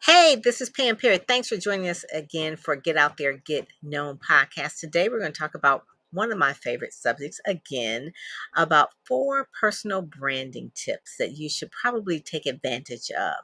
Hey, this is Pam Perry. Thanks for joining us again for Get Out There, Get Known podcast. Today, we're going to talk about one of my favorite subjects again about 4 personal branding tips that you should probably take advantage of.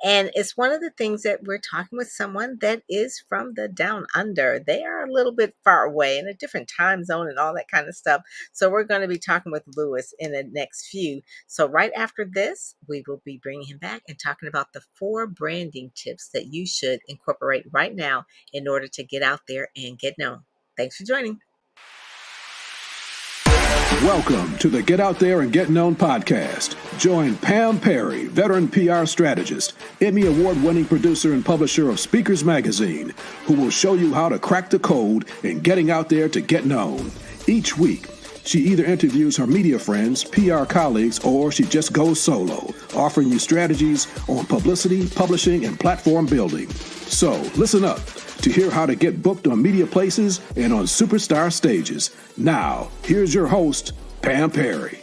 And it's one of the things that we're talking with someone that is from the down under. They are a little bit far away in a different time zone and all that kind of stuff. So, we're going to be talking with Lewis in the next few. So, right after this, we will be bringing him back and talking about the 4 branding tips that you should incorporate right now in order to get out there and get known. Thanks for joining. Welcome to the Get Out There and Get Known podcast. Join Pam Perry, veteran PR strategist, Emmy award-winning producer and publisher of Speakers Magazine, who will show you how to crack the code in getting out there to get known. Each week, she either interviews her media friends, PR colleagues, or she just goes solo, offering you strategies on publicity, publishing, and platform building. So listen up to hear how to get booked on media places and on superstar stages. Now, here's your host, Pam Perry.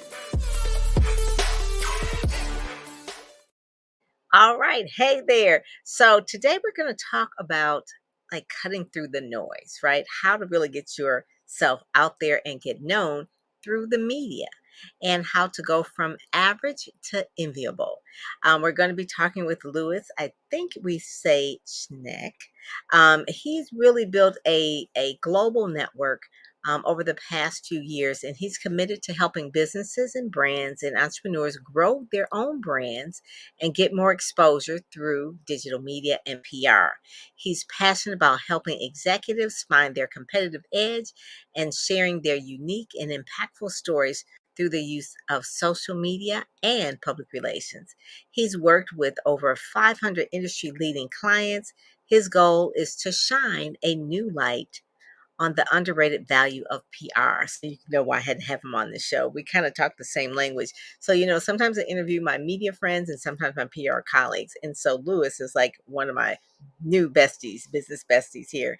All right. Hey there. So today we're going to talk about like cutting through the noise, right? How to really get yourself out there and get known through the media and how to go from average to enviable. We're going to be talking with Lewis. I think we say Schenk. He's really built a global network over the past few years, and he's committed to helping businesses and brands and entrepreneurs grow their own brands and get more exposure through digital media and PR. He's passionate about helping executives find their competitive edge and sharing their unique and impactful stories through the use of social media and public relations. He's worked with over 500 industry leading clients. His goal is to shine a new light on the underrated value of PR. So you know why I had to have him on the show. We kind of talk the same language. So, sometimes I interview my media friends and sometimes my PR colleagues. And so Lewis is like one of my new besties, business besties here.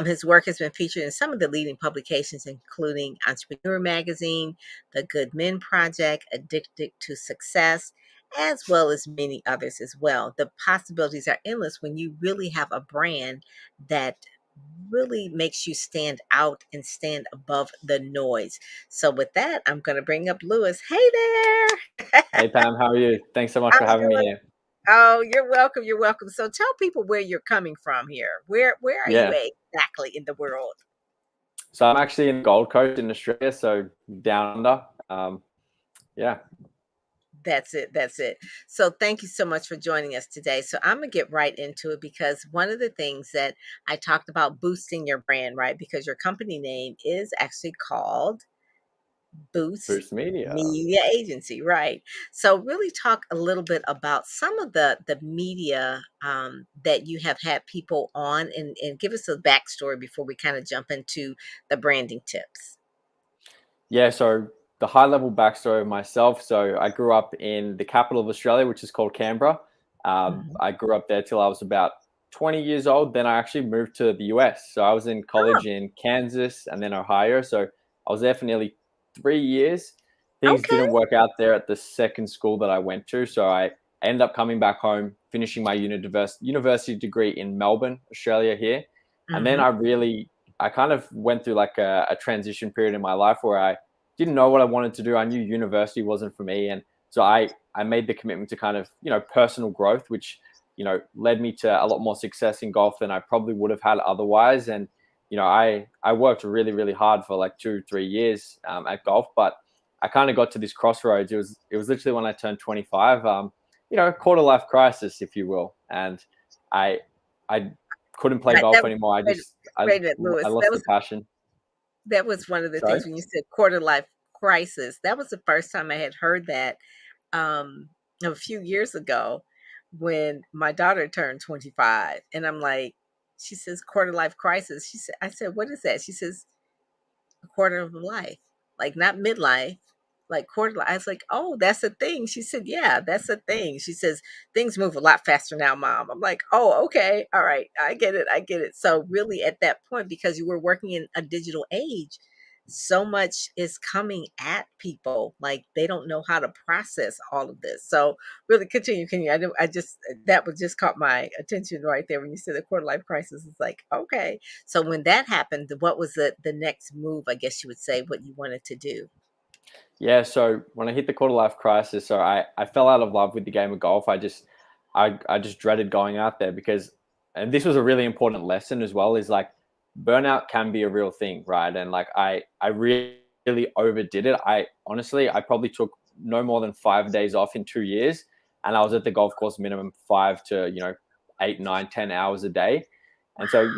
His work has been featured in some of the leading publications, including Entrepreneur Magazine, The Good Men Project, Addicted to Success, as well as many others as well. The possibilities are endless when you really have a brand that really makes you stand out and stand above the noise. So with that, I'm going to bring up Lewis. Hey there. Hey Pam, how are you? Thanks so much I'm for having me doing. here. Oh, you're welcome. You're welcome. So tell people where you're coming from here. Where are you Yeah, exactly in the world? so I'm actually in the Gold Coast in Australia, so down under. Yeah, That's it. That's it. So thank you so much for joining us today. So I'm going to get right into it because one of the things that I talked about boosting your brand, right? Because your company name is actually called Boost Boost Media. Media Agency, right? So really talk a little bit about some of the media that you have had people on and give us a backstory before we kind of jump into the branding tips. Yeah, so the high level backstory of myself. So I grew up in the capital of Australia, which is called Canberra. Mhm. I grew up there till I was about 20 years old. Then I actually moved to the US. So I was in Oh, college in Kansas and then Ohio. So I was there for nearly 3 years. Things okay. didn't work out there at the second school that I went to. So I ended up coming back home, finishing my university degree in Melbourne, Australia here. And then Hmm. I kind of went through like a transition period in my life where I didn't know what I wanted to do. I knew university wasn't for me. And so I made the commitment to kind of, personal growth, which, led me to a lot more success in golf than I probably would have had otherwise. And, I worked really, really hard for like 2, 3 years at golf, but I kind of got to this crossroads. It was literally when I turned 25, quarter life crisis, if you will. And I, I couldn't play That golf was anymore. wait, wait a minute, I Lewis. lost the passion. That was one of the Sorry. things when you said quarter life crisis. That was the first time I had heard that um, a few years ago when my daughter turned 25. And I'm like, she says, quarter life crisis. I said, what is that? She says, a quarter of a life, like not midlife, like quarter life. I was like, oh, that's a thing. She said, yeah, that's a thing. She says, things move a lot faster now, mom. I'm like, oh, okay. All right. I get it. I get it. So really at that point, because you were working in a digital age, so much is coming at people, like they don't know how to process all of this. So really continue. Can you, I just, that was just caught my attention right there when you said the quarter life crisis. It's like, okay. So when that happened, what was the next move, I guess you would say, what you wanted to do? Yeah, so when I hit the quarter life crisis, so I fell out of love with the game of golf. I just dreaded going out there because, and this was a really important lesson as well, is like burnout can be a real thing, right? And like I really overdid it. I honestly I probably took no more than 5 days off in 2 years, and I was at the golf course minimum 5 to 8, 9, 10 hours a day. And so,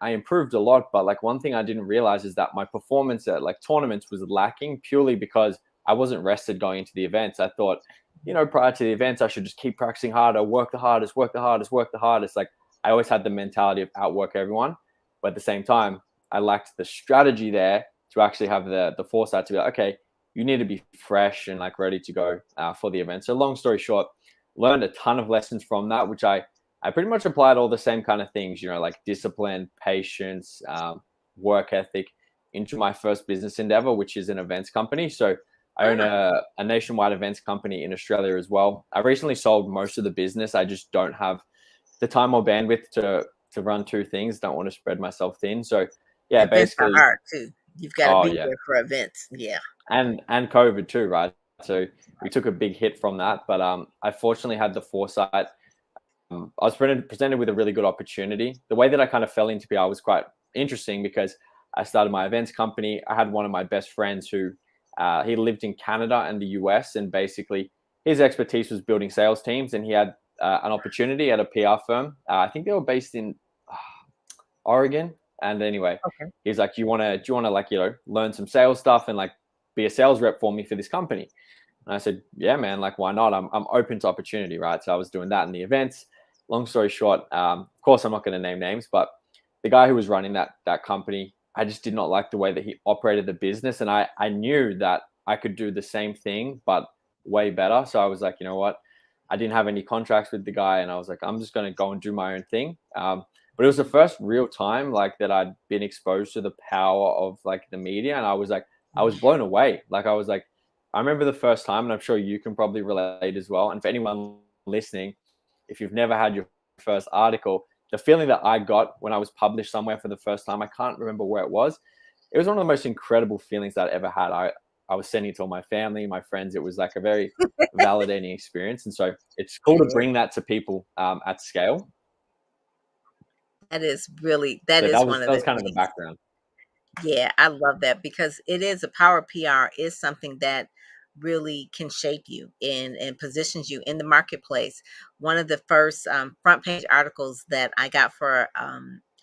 I improved a lot, but like one thing I didn't realize is that my performance at like tournaments was lacking purely because I wasn't rested going into the events. I thought, prior to the events, I should just keep practicing harder, work the hardest, work the hardest, work the hardest. Like I always had the mentality of outwork everyone, but at the same time, I lacked the strategy there to actually have the foresight to be like, okay, you need to be fresh and like ready to go for the event. So long story short, learned a ton of lessons from that, which I pretty much applied all the same kind of things, like discipline, patience, work ethic into my first business endeavor, which is an events company. So I own Ah, a nationwide events company in Australia as well. I recently sold most of the business. I just don't have the time or bandwidth to run two things. Don't want to spread myself thin. So yeah, events are basically, hard too. You've got to oh be yeah, there for events. Yeah. and COVID too, right? So we took a big hit from that, but I fortunately had the foresight. I was presented with a really good opportunity. The way that I kind of fell into PR was quite interesting because I started my events company. I had one of my best friends who he lived in Canada and the US, and basically his expertise was building sales teams, and he had an opportunity at a PR firm. I think they were based in Oregon. And anyway, Okay. he's like, do you want to like, learn some sales stuff and like be a sales rep for me for this company? And I said, yeah, man, like, why not? I'm open to opportunity, right? So I was doing that in the events. Long story short, of course, I'm not going to name names, but the guy who was running that company, I just did not like the way that he operated the business. And I knew that I could do the same thing, but way better. So I was like, you know what? I didn't have any contracts with the guy. And I was like, I'm just going to go and do my own thing. But it was the first real time like that I'd been exposed to the power of like the media. And I was blown away. Like I was like, I remember the first time, and I'm sure you can probably relate as well. And for anyone listening, if you've never had your first article, the feeling that I got when I was published somewhere for the first time, I can't remember where it was. It was one of the most incredible feelings that I ever had. I was sending it to all my family, my friends. It was like a very validating experience. And so it's cool to It is. bring that to people at scale. That is really, that So is one that of was the kind of the things. background. Yeah, I love that because it is a power PR is something that really can shape you and positions you in the marketplace. One of the first front page articles that I got for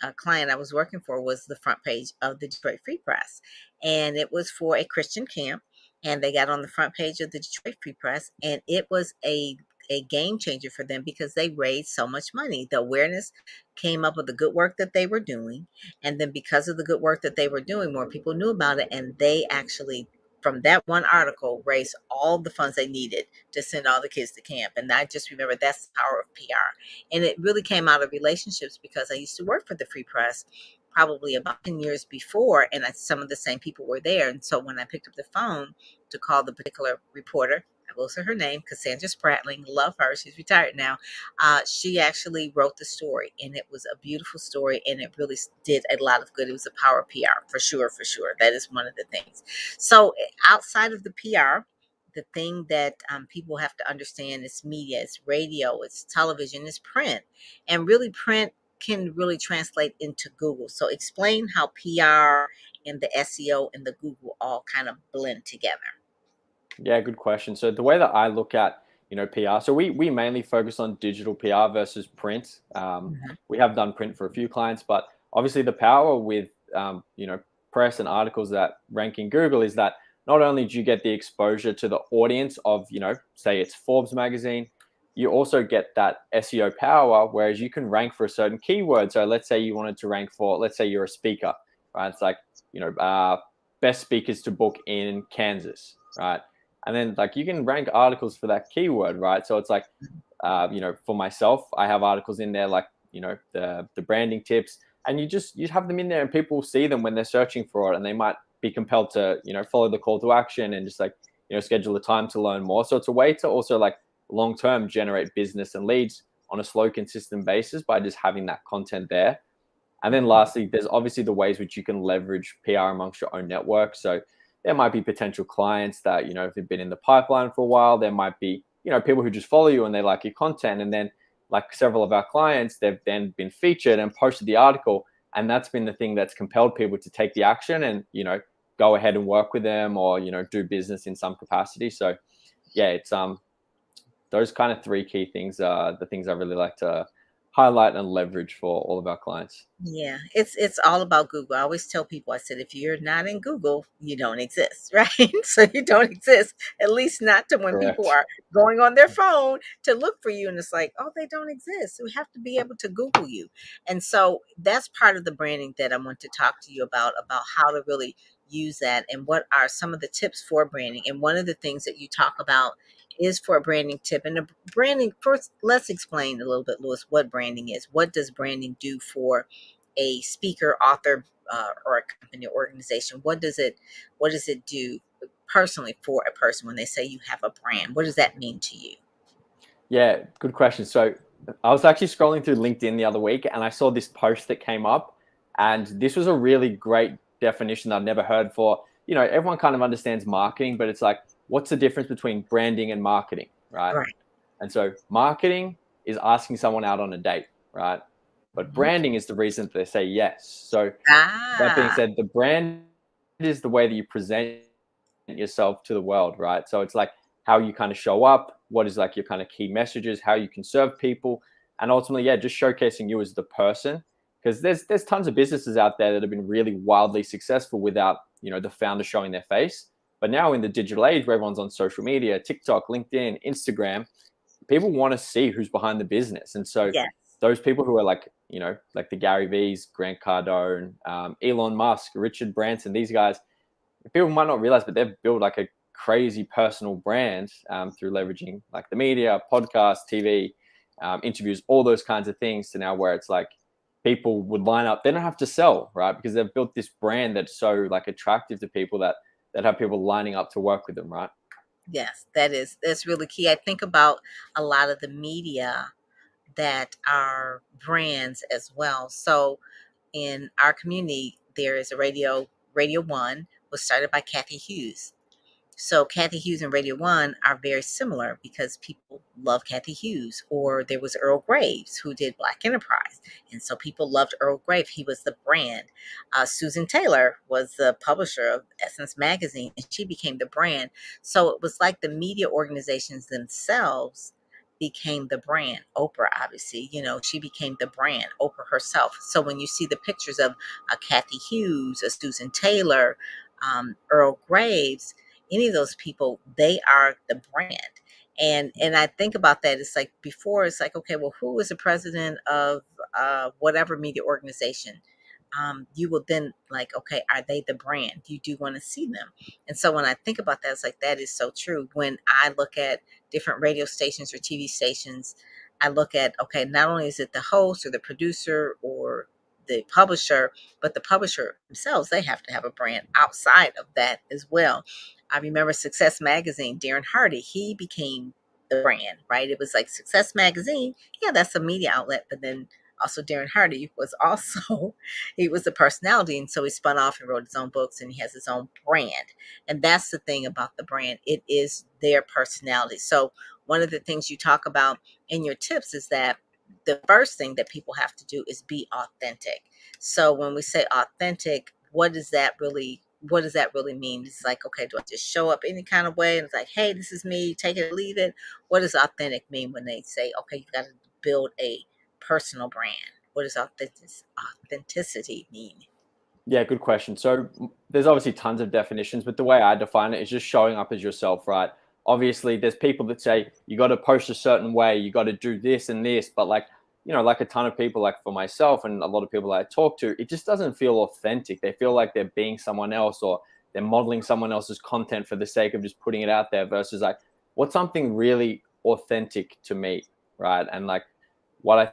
a client I was working for was the front page of the Detroit Free Press, and it was for a Christian camp, and they got on the front page of the Detroit Free Press, and it was a game changer for them because they raised so much money. The awareness came up with the good work that they were doing, and then because of the good work that they were doing, more people knew about it. And they actually, from that one article, raised all the funds they needed to send all the kids to camp. And I just remember that's the power of PR. And it really came out of relationships because I used to work for the Free Press probably about 10 years before, and some of the same people were there. And so when I picked up the phone to call the particular reporter, I will say her name, Cassandra Spratling, love her. She's retired now. She actually wrote the story, and it was a beautiful story, and it really did a lot of good. It was a power PR for sure, for sure. That is one of the things. So outside of the PR, the thing that people have to understand is media, it's radio, it's television, it's print, and really print can really translate into Google. So explain how PR and the SEO and the Google all kind of blend together. Yeah, good question. So the way that I look at, PR, so we mainly focus on digital PR versus print. Mhm. We have done print for a few clients, but obviously the power with, press and articles that rank in Google is that not only do you get the exposure to the audience of, say it's Forbes magazine, you also get that SEO power, whereas you can rank for a certain keyword. So let's say you wanted to rank for, let's say you're a speaker, right? It's like, best speakers to book in Kansas, right? And then like you can rank articles for that keyword, right? So it's like, for myself, I have articles in there like, the branding tips, and you have them in there and people will see them when they're searching for it, and they might be compelled to, follow the call to action and just like, schedule the time to learn more. So it's a way to also like long-term generate business and leads on a slow, consistent basis by just having that content there. And then lastly, there's obviously the ways which you can leverage PR amongst your own network. So there might be potential clients that, if they've been in the pipeline for a while, there might be, people who just follow you and they like your content. And then like several of our clients, they've then been featured and posted the article. And that's been the thing that's compelled people to take the action and, go ahead and work with them or, do business in some capacity. So yeah, it's those kind of three key things are the things I really like to highlight and leverage for all of our clients. Yeah, it's all about Google. I always tell people, I said, if you're not in Google, you don't exist, right? So you don't exist, at least not to when people Correct. are going on their phone to look for you. And it's like, oh, they don't exist. We have to be able to Google you. And so that's part of the branding that I want to talk to you about how to really use that and what are some of the tips for branding. And one of the things that you talk about is for a branding tip. And the branding, first, let's explain a little bit, Lewis, what branding is. What does branding do for a speaker, author, or a company or organization? What does it do personally for a person when they say you have a brand? What does that mean to you? Yeah, good question. So I was actually scrolling through LinkedIn the other week and I saw this post that came up, and this was a really great definition that I've never heard for. Everyone kind of understands marketing, but it's like, what's the difference between branding and marketing, right? Right. And so marketing is asking someone out on a date, right? But Mhm. branding is the reason that they say yes. So that being Ah, said, the brand is the way that you present yourself to the world, right? So it's like how you kind of show up, what is like your kind of key messages, how you can serve people, and ultimately, yeah, just showcasing you as the person. Because there's tons of businesses out there that have been really wildly successful without the founder showing their face. But now in the digital age where everyone's on social media, TikTok, LinkedIn, Instagram, people want to see who's behind the business. And so yes. those people who are like, like the Gary V's, Grant Cardone, Elon Musk, Richard Branson, these guys, people might not realize, but they've built like a crazy personal brand through leveraging like the media, podcasts, TV, interviews, all those kinds of things to now where it's like people would line up. They don't have to sell, right? Because they've built this brand that's so like attractive to people that have people lining up to work with them, right? Yes, that's really key. I think about a lot of the media that are brands as well. So in our community, there is a Radio One was started by Kathy Hughes. So Kathy Hughes and Radio One are very similar because people love Kathy Hughes. Or there was Earl Graves who did Black Enterprise, and so people loved Earl Graves. He was the brand. Susan Taylor was the publisher of Essence magazine, and she became the brand. So it was like the media organizations themselves became the brand. Oprah, obviously, she became the brand. Oprah herself. So when you see the pictures of a Kathy Hughes, a Susan Taylor, Earl Graves, any of those people, they are the brand. And I think about that. It's like before, it's like, okay, well, who is the president of whatever media organization? You will then like, okay, are they the brand? You do want to see them. And so when I think about that, it's like, that is so true. When I look at different radio stations or TV stations, I look at, okay, not only is it the host or the producer or the publisher, but the publisher themselves, they have to have a brand outside of that as well. I remember Success Magazine, Darren Hardy, he became the brand, right? It was like Success Magazine. Yeah, that's a media outlet, but then also Darren Hardy was also, he was a personality. And so he spun off and wrote his own books, and he has his own brand. And that's the thing about the brand. It is their personality. So one of the things you talk about in your tips is that the first thing that people have to do is be authentic. So when we say authentic, what does that really mean? It's like, okay, do I just show up any kind of way and it's like, hey, this is me, take it or leave it? What does authentic mean when they say, okay, you got to build a personal brand? What does authenticity mean? Yeah, good question. So there's obviously tons of definitions, but the way I define it is just showing up as yourself, right? Obviously, there's people that say you got to post a certain way, you got to do this and this, but like, like a ton of people, like for myself and a lot of people I talk to, it just doesn't feel authentic. They feel like they're being someone else or they're modeling someone else's content for the sake of just putting it out there versus like, what's something really authentic to me, right? And like, what I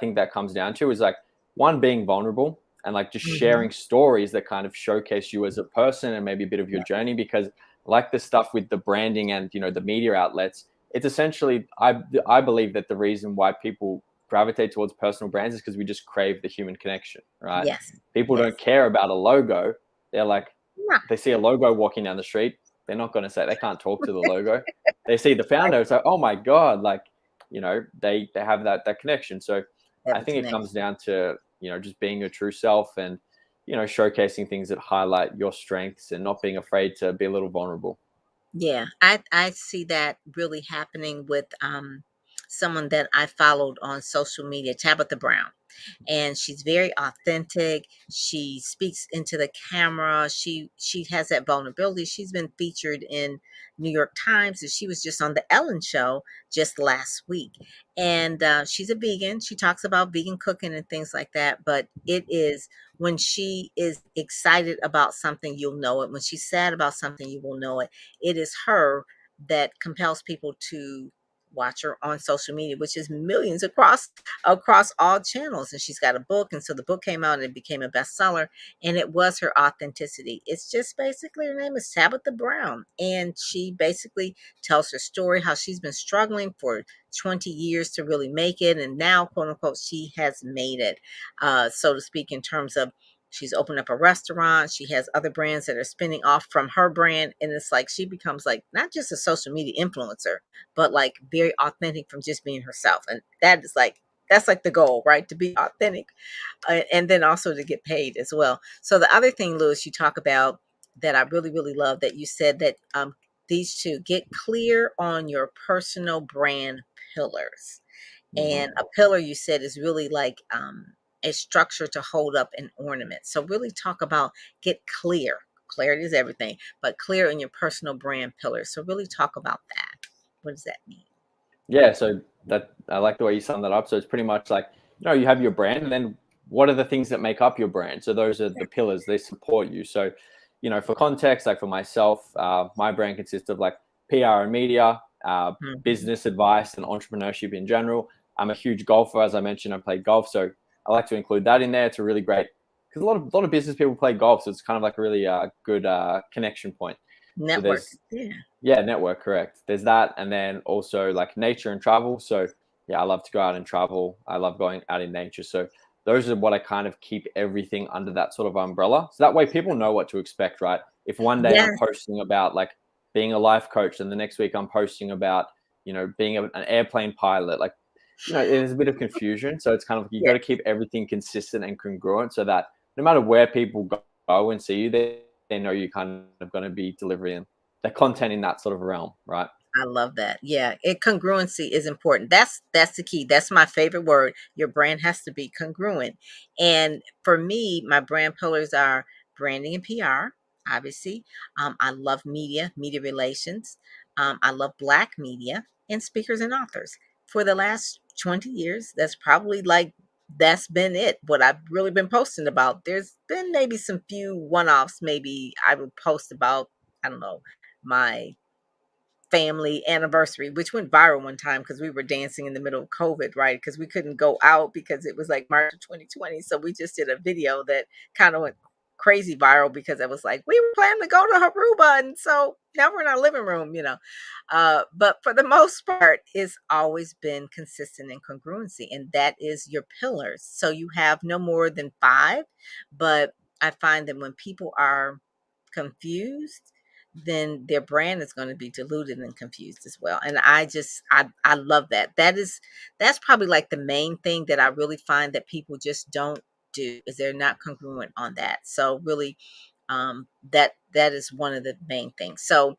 think that comes down to is like, one, being vulnerable. and like just Hmm. sharing stories that kind of showcase you as a person and maybe a bit of your Yeah. journey. Because like the stuff with the branding and, you know, the media outlets, it's essentially, I believe that the reason why people gravitate towards personal brands is because we just crave the human connection, right? Yes. People don't Yes. care about a logo. They're like, No. they see a logo walking down the street, they're not going to say, they can't talk to the logo. They see the founder, it's like, oh my god, like, you know, they have that connection. So Have I a think it connection. comes down to, you know, just being your true self and, you know, showcasing things that highlight your strengths and not being afraid to be a little vulnerable. Yeah, I see that really happening with someone that I followed on social media, Tabitha Brown, and she's very authentic. She speaks into the camera. She has that vulnerability. She's been featured in New York Times, and she was just on the Ellen show just last week. And she's a vegan. She talks about vegan cooking and things like that. But it is when she is excited about something, you'll know it. When she's sad about something, you will know it. It is her that compels people to watch her on social media, which is millions across all channels. And she's got a book, and so the book came out and it became a bestseller, and it was her authenticity. It's just basically, her name is Tabitha Brown, and she basically tells her story, how she's been struggling for 20 years to really make it, and now, quote unquote, she has made it, so to speak, in terms of she's opened up a restaurant. She has other brands that are spinning off from her brand, and it's like she becomes like not just a social media influencer, but like very authentic from just being herself. And that is like, that's like the goal, right? To be authentic, and then also to get paid as well. So the other thing, Lewis, you talk about that I really, really love that you said that these two, get clear on your personal brand pillars. Hmm. And a pillar, you said, is really like a structure to hold up an ornament. So really talk about, get clear. Clarity is everything, but clear in your personal brand pillars. So really talk about that. What does that mean? Yeah, so that, I like the way you sum that up. So it's pretty much like, you know, you have your brand, and then what are the things that make up your brand? So those are the pillars, they support you. So, you know, for context, like for myself, my brand consists of like PR and media, Mhm. business advice, and entrepreneurship in general. I'm a huge golfer, as I mentioned. I play golf, so I like to include that in there. It's a really great, because a lot of business people play golf, so it's kind of like a really good connection point. So Network. there's, Yeah. yeah, network, correct. There's that, and then also like nature and travel. So yeah, I love to go out and travel. I love going out in nature. So those are what I kind of keep everything under that sort of umbrella. So that way people know what to expect, right? If one day I'm Yes. posting about like being a life coach, and the next week I'm posting about, you know, being an airplane pilot, like, you know, there's a bit of confusion. So it's kind of, you got Yes. to keep everything consistent and congruent, so that no matter where people go and see you, they know you kind of going to be delivering the content in that sort of realm, right? I love that. Yeah, congruency is important. That's the key. That's my favorite word. Your brand has to be congruent. And for me, my brand pillars are branding and PR, obviously. I love media relations. I love Black media and speakers and authors. For the last 20 years, that's probably like, that's been it. What I've really been posting about. There's been maybe some few one-offs. Maybe I would post about, I don't know, my family anniversary, which went viral one time because we were dancing in the middle of COVID, right? Because we couldn't go out because it was like March of 2020. So we just did a video that kind of went crazy viral, because I was like, we were planning to go to Aruba. And so now we're in our living room, you know. But for the most part, it's always been consistent and congruency. And that is your pillars. So you have no more than five. But I find that when people are confused, then their brand is going to be diluted and confused as well. And I love that. That's probably like the main thing that I really find that people just don't do, is they're not congruent on that. So really, that is one of the main things. So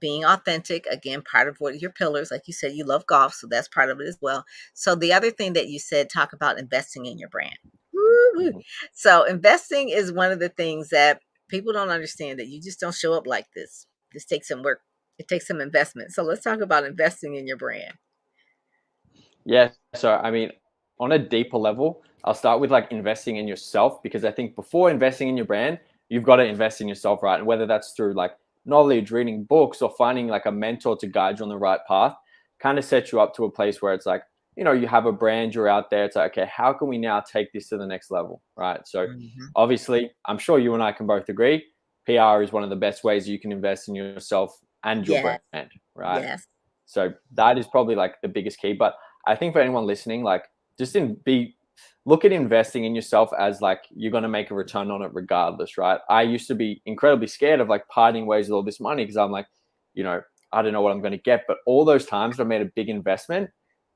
being authentic, again, part of what your pillars, like you said, you love golf, so that's part of it as well. So the other thing that you said, talk about investing in your brand. Woo-woo. Mhm. So investing is one of the things that people don't understand, that you just don't show up like this. This takes some work. It takes some investment. So let's talk about investing in your brand. Yeah. So, I mean, on a deeper level, I'll start with like investing in yourself, because I think before investing in your brand, you've got to invest in yourself, right? And whether that's through like knowledge, reading books, or finding like a mentor to guide you on the right path, kind of sets you up to a place where it's like, you have a brand, you're out there. It's like, okay, how can we now take this to the next level, right? So Mhm. obviously, I'm sure you and I can both agree, PR is one of the best ways you can invest in yourself and your Yes, brand, right? yes. So that is probably like the biggest key. But I think for anyone listening, like just look at investing in yourself as like you're going to make a return on it regardless, right? I used to be incredibly scared of like parting ways with all this money because I'm like, I don't know what I'm going to get. But all those times I made a big investment,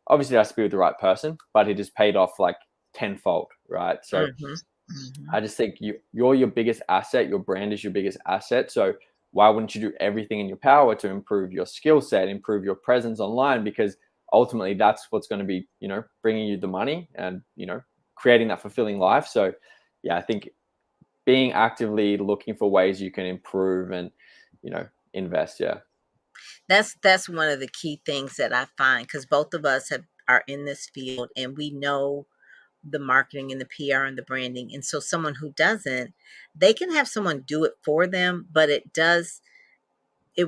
obviously it has to be with the right person, but it has paid off like tenfold, right? So Mhm, mhm. I just think you're your biggest asset. Your brand is your biggest asset. So why wouldn't you do everything in your power to improve your skill set, improve your presence online? Because ultimately that's what's going to be, bringing you the money and, creating that fulfilling life. So yeah, I think being actively looking for ways you can improve and, invest. Yeah. That's one of the key things that I find, because both of us are in this field and we know the marketing and the PR and the branding. And so someone who doesn't, they can have someone do it for them, but it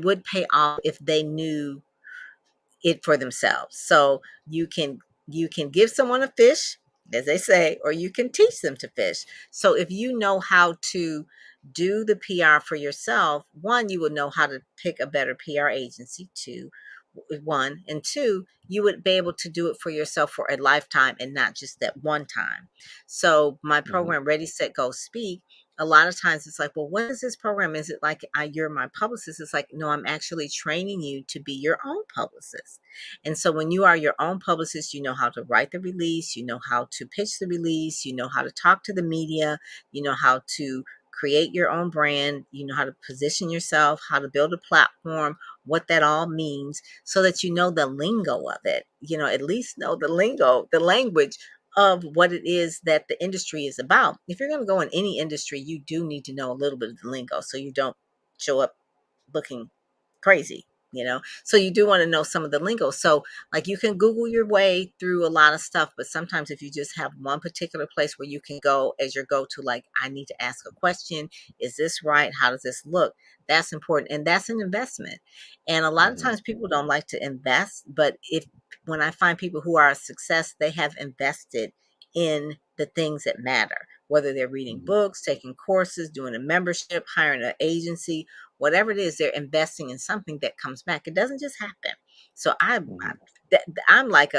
would pay off if they knew it for themselves. So you can give someone a fish, as they say, or you can teach them to fish. So if you know how to do the PR for yourself, one, you would know how to pick a better PR agency. Two, one, and two, you would be able to do it for yourself for a lifetime and not just that one time. So my Hmm. program, Ready, Set, Go, Speak, a lot of times it's like, well, what is this program? Is it like you're my publicist? It's like, no, I'm actually training you to be your own publicist. And so when you are your own publicist, you know how to write the release, you know how to pitch the release, you know how to talk to the media, you know how to create your own brand, you know how to position yourself, how to build a platform, what that all means, so that you know the lingo of it, at least know the lingo, the language of what it is that the industry is about. If you're going to go in any industry, you do need to know a little bit of the lingo so you don't show up looking crazy. So you do want to know some of the lingo. So like you can Google your way through a lot of stuff, but sometimes if you just have one particular place where you can go as your go to, like, I need to ask a question, is this right, how does this look, that's important, and that's an investment. And a lot of Hmm. times people don't like to invest, but if when I find people who are a success, they have invested in the things that matter, whether they're reading Hmm. books, taking courses, doing a membership, hiring an agency, whatever it is, they're investing in something that comes back. It doesn't just happen. So Hmm. I'm like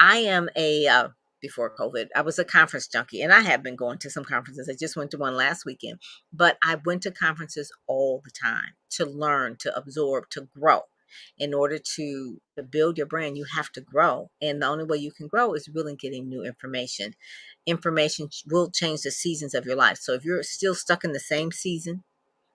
I am a before COVID, I was a conference junkie, and I have been going to some conferences. I just went to one last weekend, but I went to conferences all the time to learn, to absorb, to grow. In order to build your brand, you have to grow, and the only way you can grow is really getting new information. Information will change the seasons of your life. So if you're still stuck in the same season,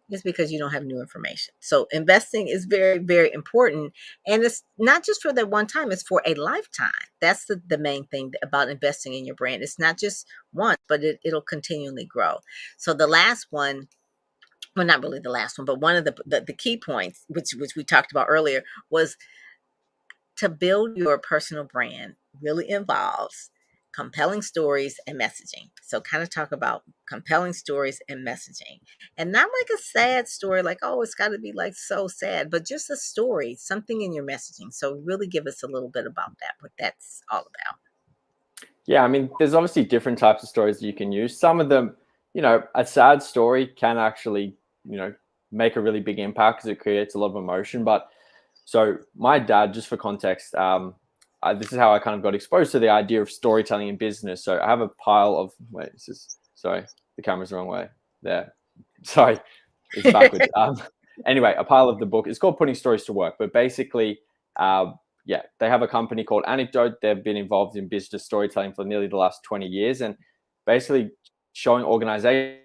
it's because you don't have new information. So investing is very, very important. And it's not just for that one time, it's for a lifetime. That's the main thing about investing in your brand. It's not just once, but it'll continually grow. So the last one, well, not really the last one, but one of the key points, which we talked about earlier, was to build your personal brand really involves compelling stories and messaging. So, kind of talk about compelling stories and messaging. And not like a sad story, like, oh, it's got to be like so sad, but just a story, something in your messaging. So, really give us a little bit about that, what that's all about. Yeah, I mean, there's obviously different types of stories that you can use. Some of them, a sad story can actually, make a really big impact because it creates a lot of emotion. But so my dad, just for context, this is how I kind of got exposed to the idea of storytelling in business. So I have a pile of, wait, sorry, the camera's the wrong way. There. Sorry, it's backwards. Anyway, a pile of the book. It's called Putting Stories to Work. But basically, yeah, they have a company called Anecdote. They've been involved in business storytelling for nearly the last 20 years and basically showing organizations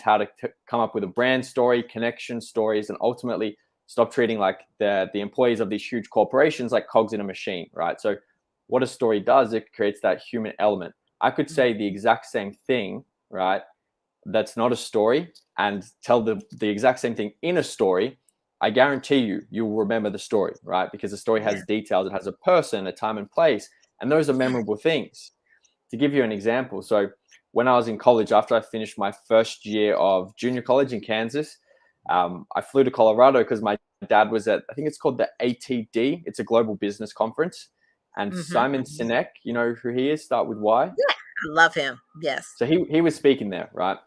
how to come up with a brand story, connection stories, and ultimately stop treating like the employees of these huge corporations like cogs in a machine, right? So what a story does, it creates that human element. I could say the exact same thing, right? That's not a story and tell the exact same thing in a story. I guarantee you will remember the story, right? Because the story Yeah. has details. It has a person, a time and place, and those are memorable things. To give you an example, so when I was in college, after I finished my first year of junior college in Kansas, I flew to Colorado because my dad was at, I think it's called the ATD. It's a global business conference. And Mm-hmm. Simon Sinek, you know who he is? Start with Y. Yeah, I love him. Yes. So he was speaking there, right?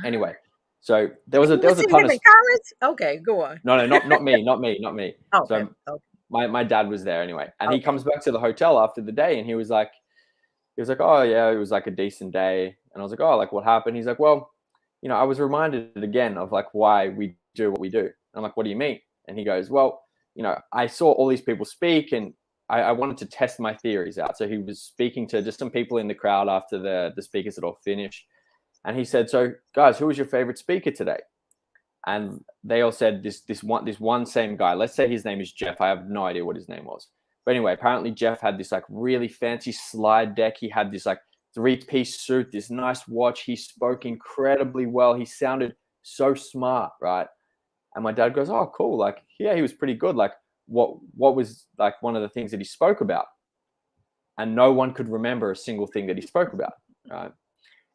Ah, Anyway, so you there were was a seeing ton him of in college? Okay, go on. no, not me, not me. Okay. So Okay. my dad was there anyway, and he Okay. comes back to the hotel after the day, and he was like, oh yeah, it was like a decent day, and I was like, oh, like what happened? He's like, well, you know, I was reminded again of like why we do what we do. And I'm like, what do you mean? And he goes, well, you know, I saw all these people speak, and I wanted to test my theories out. So he was speaking to just some people in the crowd after the speakers had all finished, and he said, so guys, who was your favorite speaker today? And they all said this one same guy. Let's say his name is Jeff. I have no idea what his name was, but anyway, apparently Jeff had this like really fancy slide deck. He had this like three-piece suit, this nice watch. He spoke incredibly well. He sounded so smart, right? And my dad goes, "Oh, cool. Like, yeah, he was pretty good. Like, what was like one of the things that he spoke about?" And no one could remember a single thing that he spoke about, right?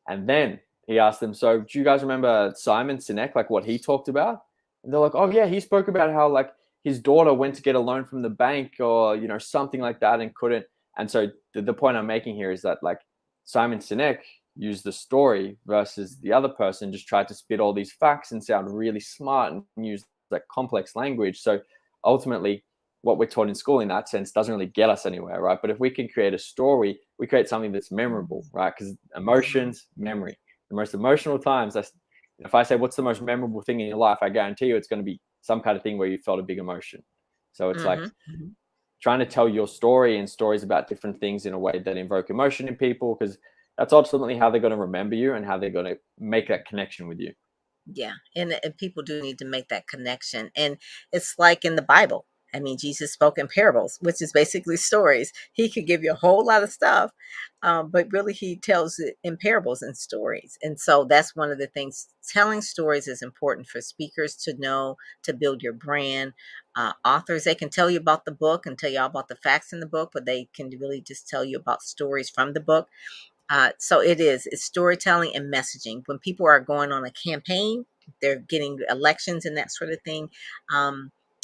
And then he asked them, so do you guys remember Simon Sinek, like what he talked about? And they're like, oh yeah, he spoke about how like his daughter went to get a loan from the bank or, you know, something like that and couldn't. And so the point I'm making here is that like Simon Sinek used the story versus the other person just tried to spit all these facts and sound really smart and use like complex language. So ultimately, what we're taught in school in that sense doesn't really get us anywhere, right? But if we can create a story, we create something that's memorable, right? Because emotions, memory, the most emotional times. If I say what's the most memorable thing in your life, I guarantee you it's going to be some kind of thing where you felt a big emotion. So it's like Mm-hmm. Mm-hmm. trying to tell your story and stories about different things in a way that invoke emotion in people, because that's ultimately how they're going to remember you and how they're going to make that connection with you. Yeah, and people do need to make that connection, and it's like in the Bible. I mean, Jesus spoke in parables, which is basically stories. He could give you a whole lot of stuff, but really, he tells it in parables and stories. And so that's one of the things. Telling stories is important for speakers to know, to build your brand. Authors, they can tell you about the book and tell you all about the facts in the book, but they can really just tell you about stories from the book. So it's storytelling and messaging. When people are going on a campaign, they're getting elections and that sort of thing.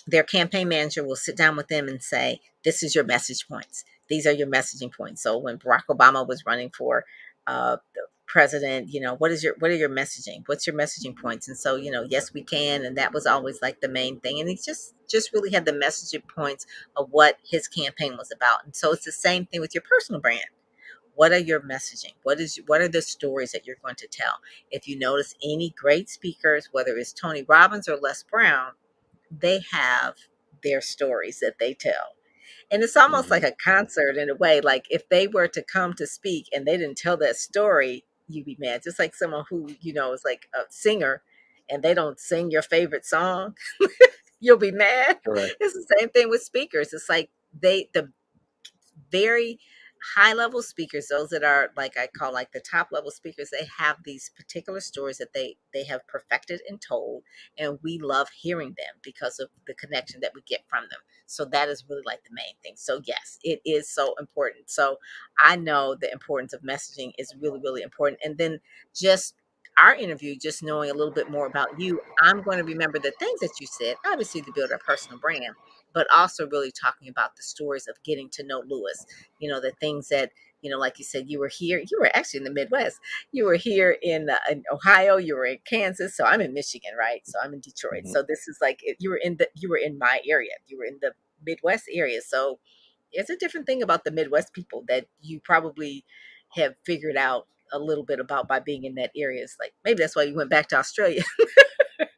Their campaign manager will sit down with them and say, "This is your message points. These are your messaging points." So when Barack Obama was running for the president, what are your messaging? What's your messaging points? And so yes, we can, and that was always like the main thing. And he just really had the messaging points of what his campaign was about. And so it's the same thing with your personal brand. What are your messaging? What are the stories that you're going to tell? If you notice any great speakers, whether it's Tony Robbins or Les Brown, they have their stories that they tell. And it's almost like Mm-hmm. a concert in a way. Like if they were to come to speak and they didn't tell that story, you'd be mad. Just like someone who, is like a singer and they don't sing your favorite song, you'll be mad. Correct. It's the same thing with speakers. It's like the very high level speakers, those that are like I call like the top level speakers, they have these particular stories that they have perfected and told, and we love hearing them because of the connection that we get from them. So that is really like the main thing. So yes, it is so important. So I know the importance of messaging is really, really important. And then just our interview, just knowing a little bit more about you, I'm going to remember the things that you said, obviously to build a personal brand, but also really talking about the stories of getting to know Lewis, the things that, like you said, you were actually in the Midwest. You were here in Ohio, you were in Kansas. So I'm in Michigan, right? So I'm in Detroit. Mm-hmm. So this is like, you were in my area. You were in the Midwest area. So it's a different thing about the Midwest people that you probably have figured out a little bit about by being in that area. It's like, maybe that's why you went back to Australia.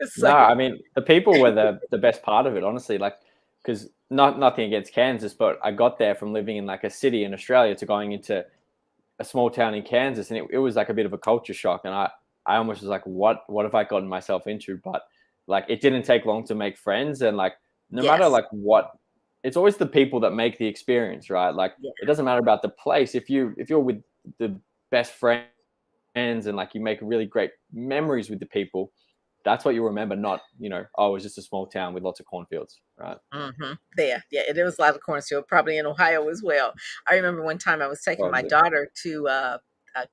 No, So, I mean the people were the best part of it, honestly. Like, because nothing against Kansas, but I got there from living in like a city in Australia to going into a small town in Kansas, and it was like a bit of a culture shock. And I almost was like, what have I gotten myself into? But like, it didn't take long to make friends, and like, no matter yes. like what, it's always the people that make the experience, right? Like, Yeah. it doesn't matter about the place. If you're with the best friends and like you make really great memories with the people, that's what you remember, not, oh, it was just a small town with lots of cornfields, right? There, yeah, and there was a lot of cornfield, probably in Ohio as well. I remember one time I was taking my Probably. daughter to a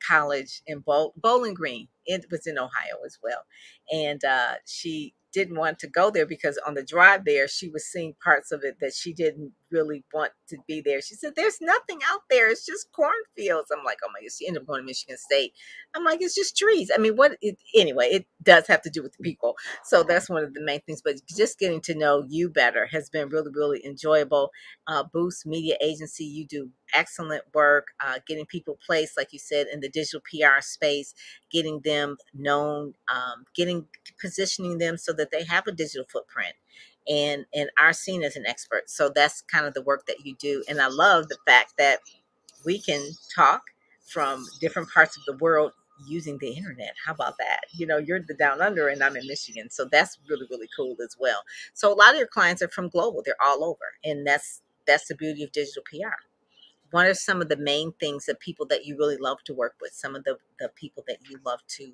college in Bowling Green. It was in Ohio as well, and she didn't want to go there because on the drive there, she was seeing parts of it that she didn't really want to be there. She said, there's nothing out there. It's just cornfields. I'm like, oh my God, she ended up going to Michigan State. I'm like, it's just trees. I mean, anyway, it does have to do with the people. So that's one of the main things, but just getting to know you better has been really, really enjoyable. Boost Media Agency, you do excellent work, getting people placed, like you said, in the digital PR space, getting them known, positioning them so that they have a digital footprint and are seen as an expert. So that's kind of the work that you do. And I love the fact that we can talk from different parts of the world using the internet. How about that? You're the down under and I'm in Michigan. So that's really, really cool as well. So a lot of your clients are from global. They're all over. And that's the beauty of digital PR. What are some of the main things that people that you really love to work with? Some of the people that you love to,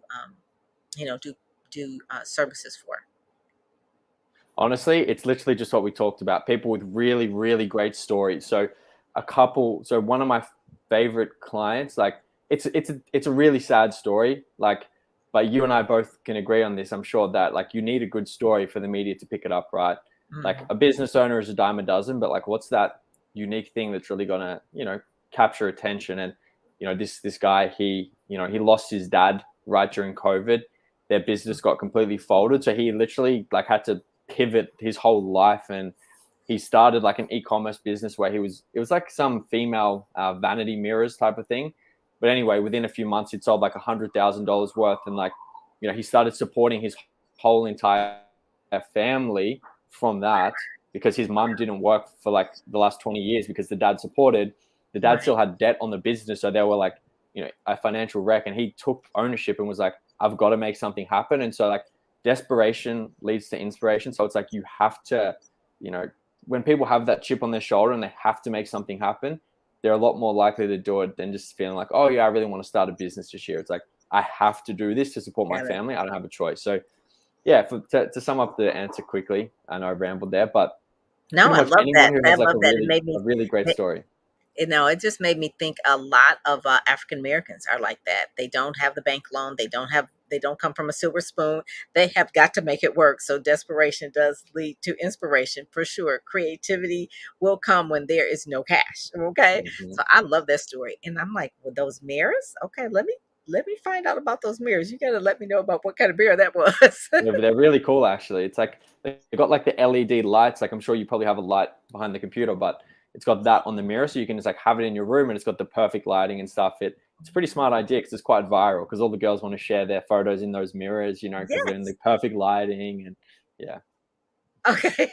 do services for? Honestly, it's literally just what we talked about. People with really, really great stories. So one of my favorite clients, like it's a really sad story. Like, but you and I both can agree on this. I'm sure that like you need a good story for the media to pick it up, right? Mm-hmm. Like a business owner is a dime a dozen, but like what's that unique thing that's really gonna, capture attention? And, this guy, he lost his dad right during COVID. Their business got completely folded. So he literally like had to pivot his whole life, and he started like an e-commerce business where it was like some female vanity mirrors type of thing. But anyway, within a few months, he'd sold like $100,000 worth, and like, he started supporting his whole entire family from that, because his mom didn't work for like the last 20 years because the dad supported. The dad still had debt on the business, so they were like, a financial wreck, and he took ownership and was like, I've got to make something happen. And so like desperation leads to inspiration. So it's like you have to, when people have that chip on their shoulder and they have to make something happen, they're a lot more likely to do it than just feeling like, oh yeah, I really want to start a business this year. It's like, I have to do this to support my family. I don't have a choice. So yeah, to sum up the answer quickly, I know I rambled there, but no, I love that. Who has like a really great story. It just made me think a lot of African Americans are like that. They don't have the bank loan. They don't come from a silver spoon. They have got to make it work. So desperation does lead to inspiration for sure. Creativity will come when there is no cash. Okay. Mm-hmm. So I love that story. And I'm like, well, those mirrors? Okay, let me find out about those mirrors. You got to let me know about what kind of mirror that was. Yeah, but they're really cool, actually. It's like they got like the LED lights. Like I'm sure you probably have a light behind the computer, but it's got that on the mirror, so you can just like have it in your room, and it's got the perfect lighting and stuff. It's a pretty smart idea because it's quite viral, because all the girls want to share their photos in those mirrors, because they're in the perfect lighting. And yeah. Okay.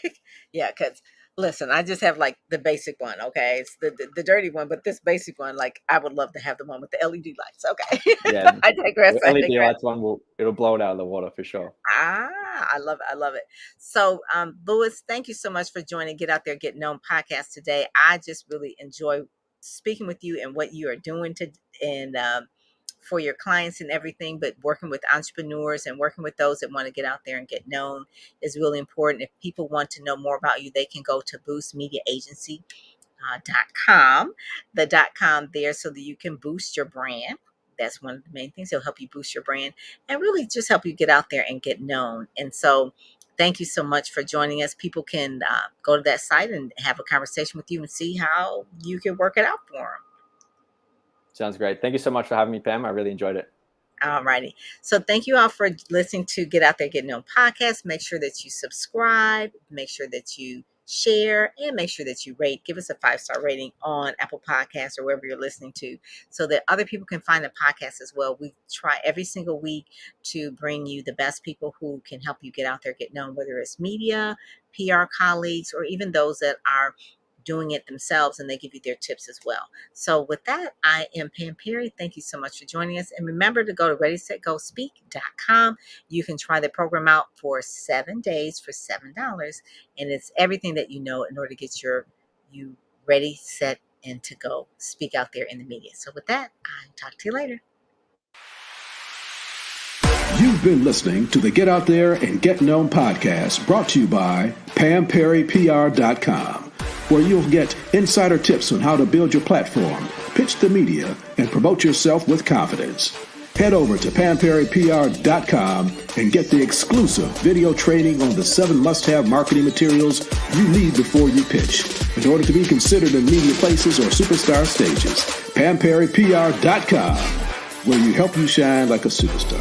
Yeah, because listen, I just have like the basic one. Okay, it's the dirty one, but this basic one, like I would love to have the one with the LED lights. Okay. Yeah. I digress. The LED lights one it'll blow it out of the water for sure. I love it. I love it. So, Louis, thank you so much for joining Get Out There, Get Known podcast today. I just really enjoy speaking with you and what you are doing for your clients and everything, but working with entrepreneurs and working with those that want to get out there and get known is really important. If people want to know more about you, they can go to boostmediaagency.com, the .com there, so that you can boost your brand. That's one of the main things. It'll help you boost your brand and really just help you get out there and get known. And so thank you so much for joining us. People can go to that site and have a conversation with you and see how you can work it out for them. Sounds great. Thank you so much for having me, Pam. I really enjoyed it. All righty. So thank you all for listening to Get Out There, Get Known podcast. Make sure that you subscribe. Make sure that you share, and make sure that you rate. Give us a 5-star rating on Apple Podcasts or wherever you're listening to, so that other people can find the podcast as well. We try every single week to bring you the best people who can help you get out there, get known, whether it's media, PR colleagues, or even those that are doing it themselves, and they give you their tips as well. So with that, I am Pam Perry. Thank you so much for joining us. And remember to go to ReadySetGoSpeak.com. You can try the program out for 7 days for $7. And it's everything that you know in order to get you ready, set, and to go speak out there in the media. So with that, I'll talk to you later. You've been listening to the Get Out There and Get Known podcast, brought to you by PamPerryPR.com, where you'll get insider tips on how to build your platform, pitch the media, and promote yourself with confidence. Head over to PamPerryPR.com and get the exclusive video training on the 7 must-have marketing materials you need before you pitch in order to be considered in media places or superstar stages. PamPerryPR.com, where we help you shine like a superstar.